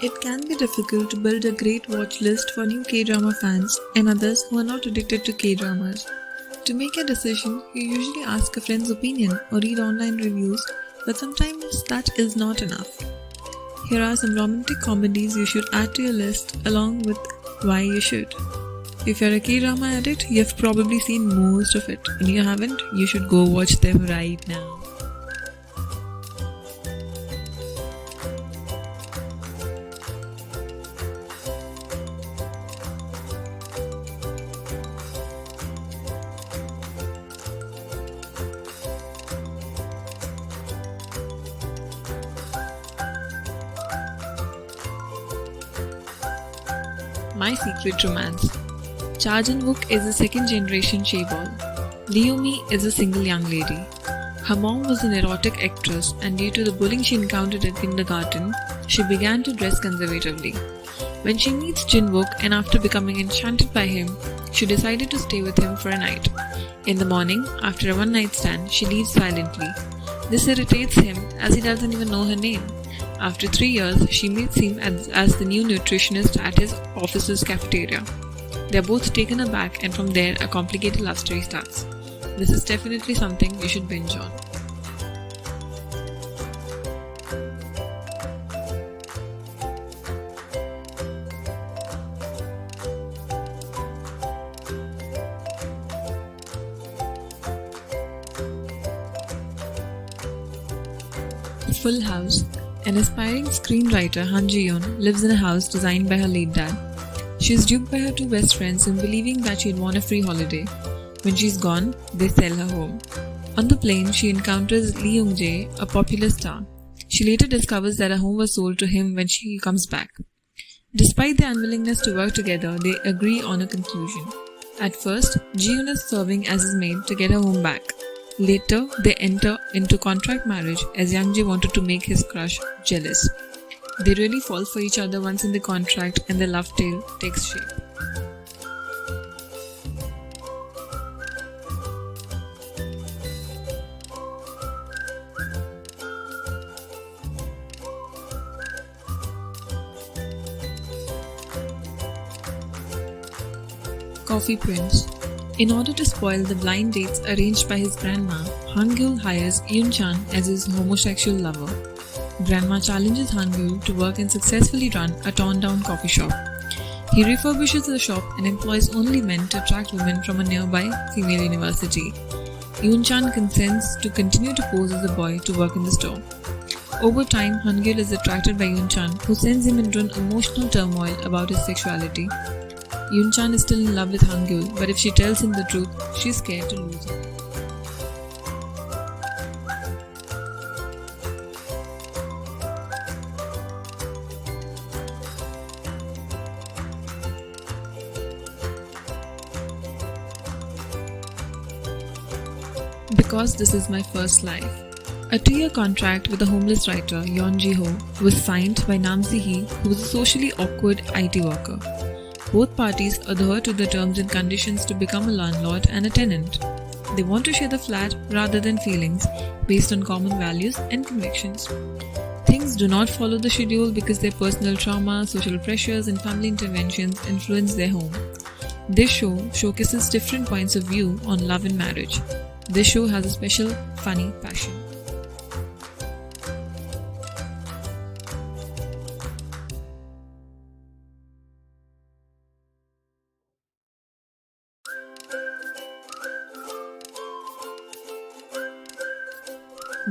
It can be difficult to build a great watch list for new K-drama fans and others who are not addicted to K-dramas. To make a decision, you usually ask a friend's opinion or read online reviews, but sometimes that is not enough. Here are some romantic comedies you should add to your list along with why you should. If you're a K-drama addict, you've probably seen most of it, and you haven't, you should go watch them right now. My Secret Romance. Cha Jin-wook is a second-generation chaebol. Lee-mi is a single young lady. Her mom was an erotic actress, and due to the bullying she encountered at kindergarten, she began to dress conservatively. When she meets Jin-wook and after becoming enchanted by him, she decided to stay with him for a night. In the morning, after a one-night stand, she leaves silently. This irritates him as he doesn't even know her name. After 3 years, she meets him as the new nutritionist at his office's cafeteria. They are both taken aback, and from there, a complicated love story starts. This is definitely something you should binge on. Full House. An aspiring screenwriter, Han Ji-yeon, lives in a house designed by her late dad. She is duped by her two best friends in believing that she'd won a free holiday. When she's gone, they sell her home. On the plane, she encounters Lee Young-jae, a popular star. She later discovers that her home was sold to him when she comes back. Despite their unwillingness to work together, they agree on a conclusion. At first, Ji-yeon is serving as his maid to get her home back. Later, they enter into contract marriage as Young-jae wanted to make his crush jealous. They really fall for each other once in the contract, and their love tale takes shape. Coffee Prince. In order to spoil the blind dates arranged by his grandma, Han-gyul hires Yoon-chan as his homosexual lover. Grandma challenges Han-gyul to work and successfully run a torn-down coffee shop. He refurbishes the shop and employs only men to attract women from a nearby female university. Yoon-chan consents to continue to pose as a boy to work in the store. Over time, Han-gyul is attracted by Yoon-chan, who sends him into an emotional turmoil about his sexuality. Yoon-chan is still in love with Han-gyul, but if she tells him the truth, she's scared to lose him. Because This Is My First Life. A 2-year contract with a homeless writer, Yeon Ji-ho, was signed by Nam Si-hee, who was a socially awkward IT worker. Both parties adhere to the terms and conditions to become a landlord and a tenant. They want to share the flat rather than feelings, based on common values and convictions. Things do not follow the schedule because their personal trauma, social pressures, and family interventions influence their home. This show showcases different points of view on love and marriage. This show has a special, funny passion.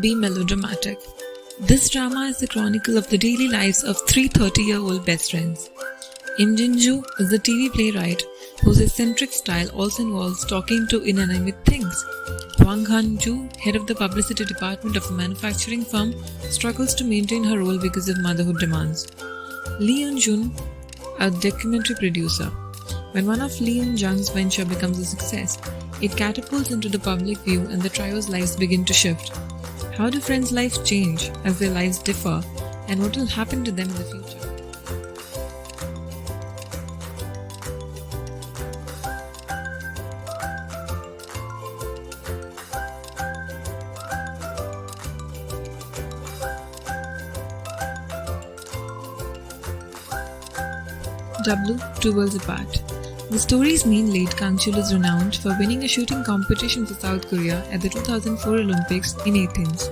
Be melodramatic. This drama is the chronicle of the daily lives of 3 30-year-old best friends. Im Jin-joo is the TV playwright whose eccentric style also involves talking to inanimate things. Hwang Han-joo, head of the publicity department of a manufacturing firm, struggles to maintain her role because of motherhood demands. Lee Yeon-jun, a documentary producer. When one of Lee Yeon-jung's venture becomes a success, it catapults into the public view and the trio's lives begin to shift. How do friends' lives change as their lives differ, and what will happen to them in the future? W. Two Worlds Apart. The story's main lead, Kangchul, is renowned for winning a shooting competition for South Korea at the 2004 Olympics in Athens.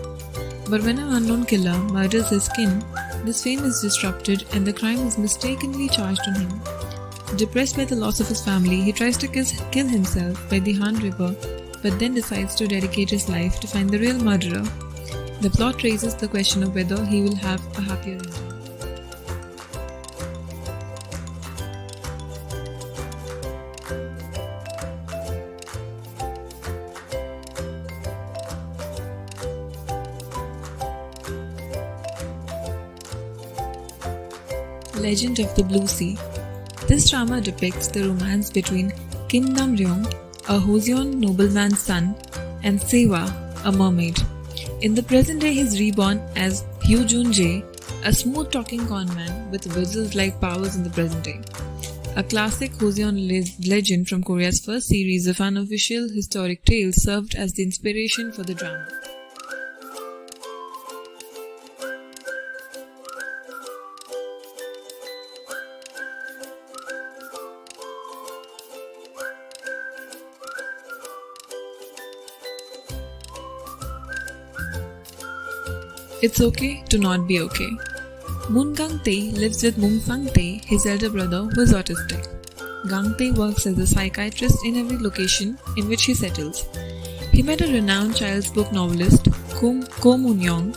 But when an unknown killer murders his kin, this fame is disrupted and the crime is mistakenly charged on him. Depressed by the loss of his family, he tries to kill himself by the Han River, but then decides to dedicate his life to find the real murderer. The plot raises the question of whether he will have a happier ending. Legend of the Blue Sea. This drama depicts the romance between Kim Dam-ryong, a Joseon nobleman's son, and Sewa, a mermaid. In the present day, he is reborn as Hyo Jun-jae, a smooth-talking conman with wizard-like powers in the present day. A classic Joseon legend from Korea's first series of unofficial historic tales served as the inspiration for the drama. It's okay to not be okay. Moon Gang-tae lives with Moon Sang-tae, his elder brother, who is autistic. Gang-tae works as a psychiatrist in every location in which he settles. He met a renowned child's book novelist, Ko Moon-young,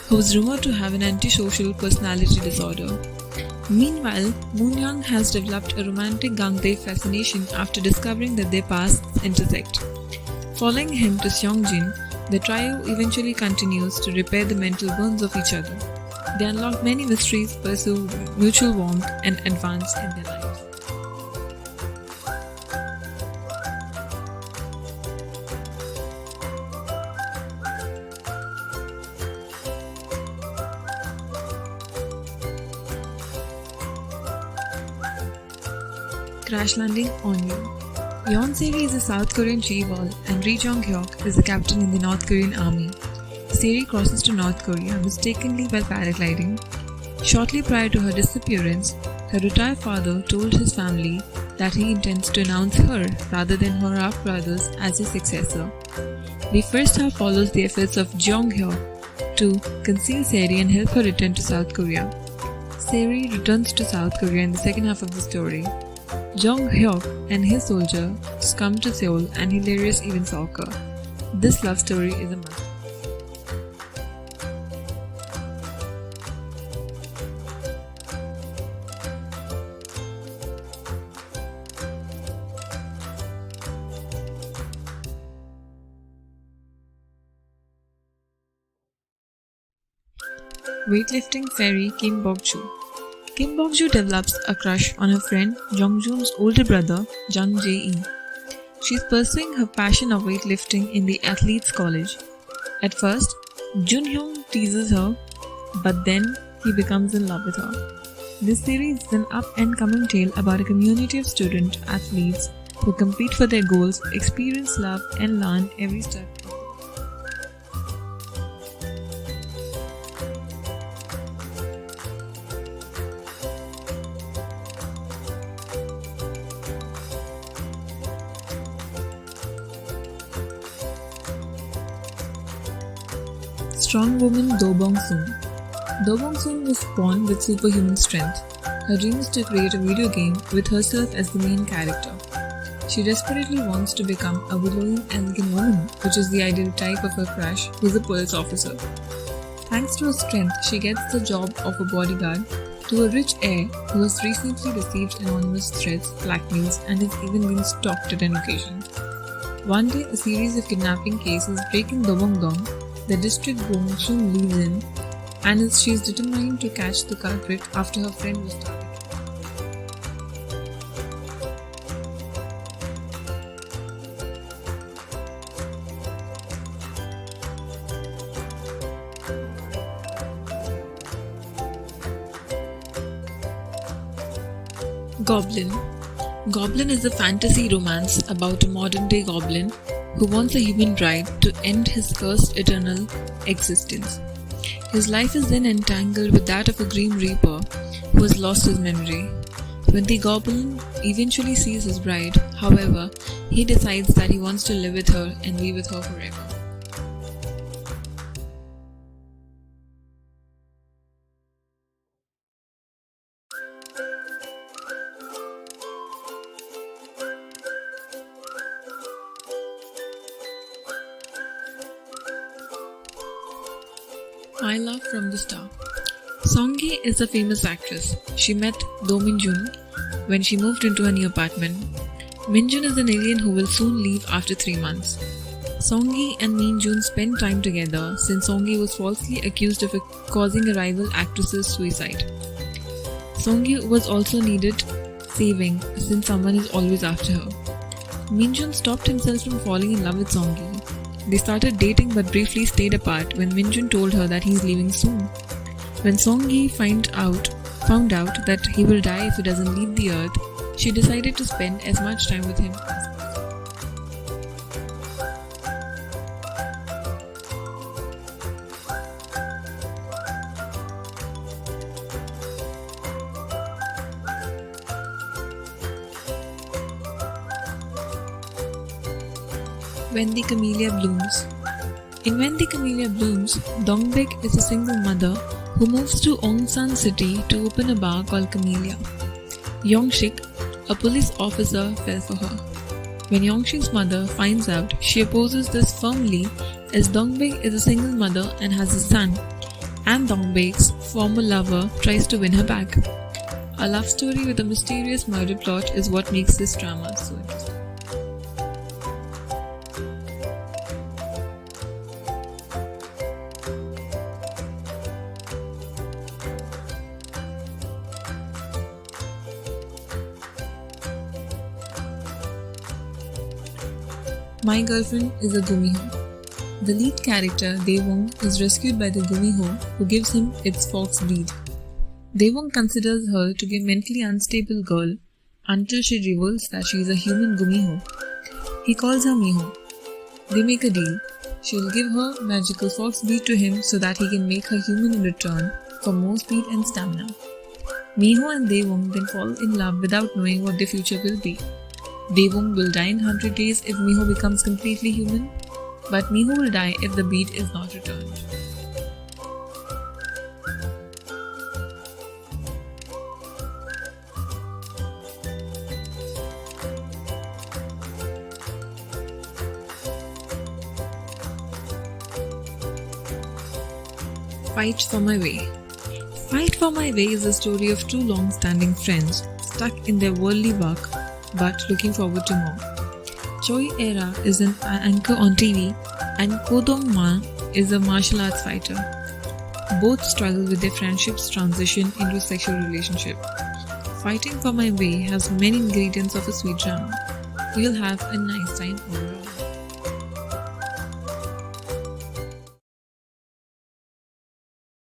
who was rumored to have an antisocial personality disorder. Meanwhile, Moon-young has developed a romantic Gang-tae fascination after discovering that their paths intersect. Following him to Seongjin, the trio eventually continues to repair the mental wounds of each other. They unlock many mysteries, pursue mutual warmth, and advance in their lives. Crash Landing on You. Yeon Seri is a South Korean chaebol and Ri Jong-hyuk is the captain in the North Korean army. Seri crosses to North Korea mistakenly while paragliding. Shortly prior to her disappearance, her retired father told his family that he intends to announce her rather than her half-brothers as his successor. The first half follows the efforts of Jong-hyuk to conceal Seri and help her return to South Korea. Seri returns to South Korea in the second half of the story. Jong-hyuk and his soldiers come to Seoul and hilarious events occur. This love story is a must. Weightlifting fairy Kim Bok-joo. Kim Bok-joo develops a crush on her friend Jong-joon's older brother, Jung Jae-in. She is pursuing her passion of weightlifting in the athletes' college. At first, Jun-hyung teases her, but then he becomes in love with her. This series is an up-and-coming tale about a community of student athletes who compete for their goals, experience love, and learn every step. Strong woman Do Bong-soon. Do Bong-soon was born with superhuman strength. Her dream is to create a video game with herself as the main character. She desperately wants to become a glowing, elegant woman, which is the ideal type of her crush, who is a police officer. Thanks to her strength, she gets the job of a bodyguard to a rich heir who has recently received anonymous threats, blackmails, and has even been stalked at an occasion. One day, a series of kidnapping cases break in Dobongdong. The district Bong-soon leaves in, and she is determined to catch the culprit after her friend was targeted. Goblin. Goblin is a fantasy romance about a modern-day goblin who wants a human bride to end his cursed eternal existence. His life is then entangled with that of a Grim Reaper who has lost his memory. When the goblin eventually sees his bride, however, he decides that he wants to live with her and be with her forever. My Love from the Star. Song-gi is a famous actress. She met Do Min-jun when she moved into a new apartment. Min-jun is an alien who will soon leave after 3 months. Song-gi and Min-jun spend time together since Song-gi was falsely accused of causing a rival actress's suicide. Song-gi was also needed saving since someone is always after her. Min-jun stopped himself from falling in love with Song-gi. They started dating but briefly stayed apart when Min-jun told her that he's leaving soon. When Song-gi found out that he will die if he doesn't leave the earth, she decided to spend as much time with him as possible. When the Camellia Blooms. In When the Camellia Blooms, Dongbek is a single mother who moves to Ongsan City to open a bar called Camellia. Yongshik, a police officer, fell for her. When Yongshik's mother finds out, she opposes this firmly as Dongbek is a single mother and has a son, and Dongbek's former lover tries to win her back. A love story with a mysterious murder plot is what makes this drama so interesting. My Girlfriend is a Gumiho. The lead character, Daewon, is rescued by the Gumiho who gives him its fox breed. Daewon considers her to be a mentally unstable girl until she reveals that she is a human Gumiho. He calls her Miho. They make a deal. She will give her magical fox breed to him so that he can make her human in return for more speed and stamina. Miho and Daewon then fall in love without knowing what their future will be. Daewon will die in 100 days if Miho becomes completely human, but Miho will die if the bead is not returned. Fight for My Way. Fight for My Way is the story of two long-standing friends stuck in their worldly work but looking forward to more. Choi Era is an anchor on TV and Ko Dong-ma is a martial arts fighter. Both struggle with their friendship's transition into a sexual relationship. Fighting for My Way has many ingredients of a sweet drama. You'll have a nice time overall.